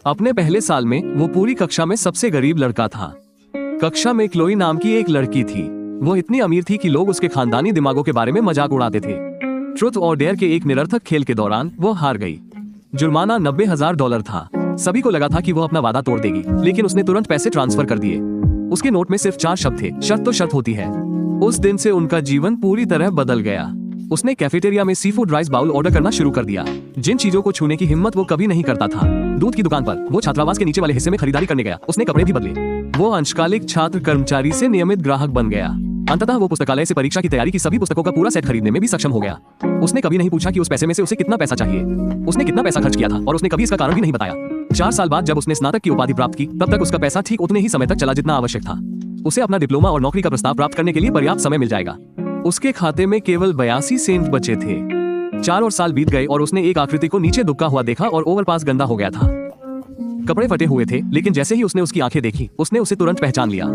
अपने पहले साल में वो पूरी कक्षा में सबसे गरीब लड़का था। कक्षा में क्लोई नाम की एक लड़की थी। वो इतनी अमीर थी कि लोग उसके खानदानी दिमागों के बारे में मजाक उड़ाते थे। ट्रुथ और डेयर के एक निरर्थक खेल के दौरान वो हार गई। जुर्माना $90,000 था। सभी को लगा था कि वो अपना वादा तोड़ देगी, लेकिन उसने तुरंत पैसे ट्रांसफर कर दिए। उसके नोट में सिर्फ 4 शब्द थे, शर्त तो शर्त होती है। उस दिन से उनका जीवन पूरी तरह बदल गया। उसने कैफेटेरिया में सीफूड राइस बाउल ऑर्डर करना शुरू कर दिया, जिन चीजों को छूने की हिम्मत वो कभी नहीं करता था। दूध की दुकान पर वो छात्रावास के नीचे वाले हिस्से में खरीदारी करने गया। उसने कपड़े भी बदले। वो अंशकालिक छात्र कर्मचारी से नियमित ग्राहक बन गया। अंततः वो पुस्तकालय से परीक्षा की तैयारी की सभी पुस्तकों का पूरा सेट खरीदने में भी सक्षम हो गया। उसने कभी नहीं पूछा कि उस पैसे में से उसे कितना पैसा चाहिए, उसने कितना पैसा खर्च किया था, और उसने कभी इसका कारण भी नहीं बताया। 4 साल बाद जब उसने स्नातक की उपाधि प्राप्त की, तब तक उसका पैसा ठीक उतने ही समय तक चला जितना आवश्यक था। उसे अपना डिप्लोमा और नौकरी का प्रस्ताव प्राप्त करने के लिए पर्याप्त समय मिल जाएगा। उसके खाते में केवल 82 सेंट बचे थे। 4 और साल बीत गए और उसने एक आकृति को नीचे दुबका हुआ देखा और ओवरपास गंदा हो गया था। कपड़े फटे हुए थे, लेकिन जैसे ही उसने उसकी आंखें देखी, उसने उसे तुरंत पहचान लिया।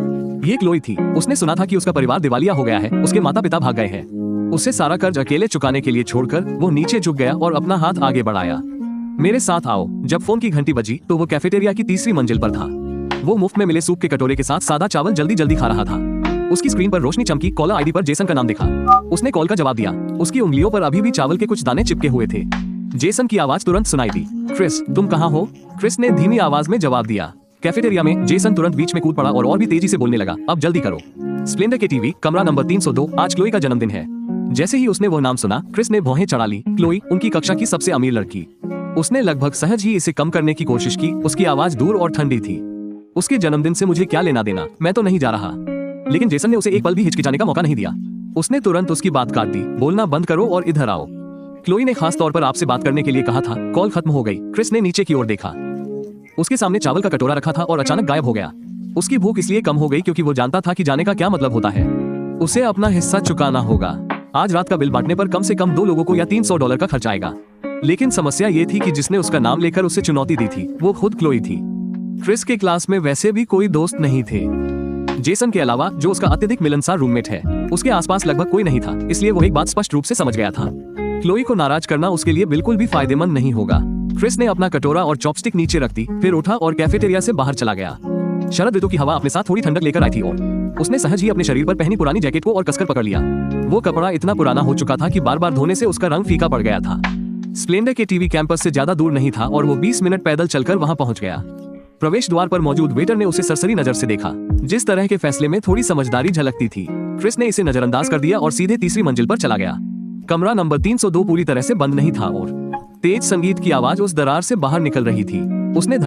ये क्लोई थी। उसने सुना था कि उसका परिवार दिवालिया हो गया है, उसके माता पिता भाग गए हैं। उसे सारा कर्ज अकेले चुकाने के लिए छोड़कर वो नीचे झुक गया और अपना हाथ आगे बढ़ाया। मेरे साथ आओ। जब फोन की घंटी बजी तो वो कैफेटेरिया की 3री मंजिल पर था। वो मुफ्त में मिले सूप के कटोरे के साथ सादा चावल जल्दी जल्दी खा रहा था। उसकी स्क्रीन पर रोशनी चमकी। कॉलर आईडी पर जेसन का नाम दिखा। उसने कॉल का जवाब दिया। उसकी उंगलियों पर अभी भी चावल के कुछ दाने चिपके हुए थे। जेसन की आवाज तुरंत सुनाई दी। क्रिस, तुम कहाँ हो? क्रिस ने धीमी आवाज में जवाब दिया। कैफेटेरिया में जेसन तुरंत बीच में कूद पड़ा और भी तेजी से बोलने लगा, अब जल्दी करो। स्प्लेंडर के टीवी, कमरा नंबर 302, आज क्लोई का जन्मदिन है। जैसे ही उसने वो नाम सुना, क्रिस ने भौहें चढ़ा ली। क्लोई, उनकी कक्षा की सबसे अमीर लड़की। उसने लगभग सहज ही इसे कम करने की कोशिश की। उसकी आवाज दूर और ठंडी थी। उसके जन्मदिन से मुझे क्या लेना देना, मैं तो नहीं जा रहा। लेकिन जेसन ने उसे एक पल भी हिचकिचाने का मौका नहीं दिया। उसने तुरंत उसकी बात काट दी। बोलना बंद करो और इधर आओ। क्लोई ने खास तौर पर आपसे बात करने के लिए कहा था। कॉल खत्म हो गई। क्रिस ने नीचे की ओर देखा। उसके सामने चावल का कटोरा रखा था और अचानक गायब हो गया। उसकी भूख इसलिए कम हो गई क्योंकि वो जानता था कि जाने का क्या मतलब होता है। उसे अपना हिस्सा चुकाना होगा। आज रात का बिल बांटने पर कम से कम 2 लोगों को या $300 का खर्च आएगा। लेकिन समस्या ये थी कि जिसने उसका नाम लेकर उसे चुनौती दी थी, वो खुद क्लोई थी। क्रिस के क्लास में वैसे भी कोई दोस्त नहीं थे, जेसन के अलावा, जो उसका अत्यधिक मिलनसार रूममेट है। उसके आसपास लगभग कोई नहीं था, इसलिए वो एक बात स्पष्ट रूप से समझ गया था। क्लोई को नाराज करना उसके लिए बिल्कुल भी फायदेमंद नहीं होगा। क्रिस ने अपना कटोरा और चॉपस्टिक नीचे रख दी, फिर उठा और कैफेटेरिया से बाहर चला गया। शरद ऋतु की हवा अपने साथ थोड़ी ठंडक लेकर आई थी और उसने सहज ही अपने शरीर पर पहनी पुरानी जैकेट को और कसकर पकड़ लिया। वो कपड़ा इतना पुराना हो चुका था कि बार बार धोने से उसका रंग फीका पड़ गया था। स्प्लेंडर के टीवी कैंपस से ज्यादा दूर नहीं था और वो 20 मिनट पैदल चलकर वहां पहुंच गया। प्रवेश द्वार पर मौजूद वेटर ने उसे सरसरी नजर से देखा। जिस तरह के फैसले में थोड़ी समझदारी झलकती थी। क्रिस ने इसे नजरअंदाज कर दिया और सीधे 3री मंजिल पर चला गया। कमरा नंबर 302 पूरी तरह से बंद नहीं था और तेज संगीत की आवाज उस दरार से बाहर निकल रही थी। उसने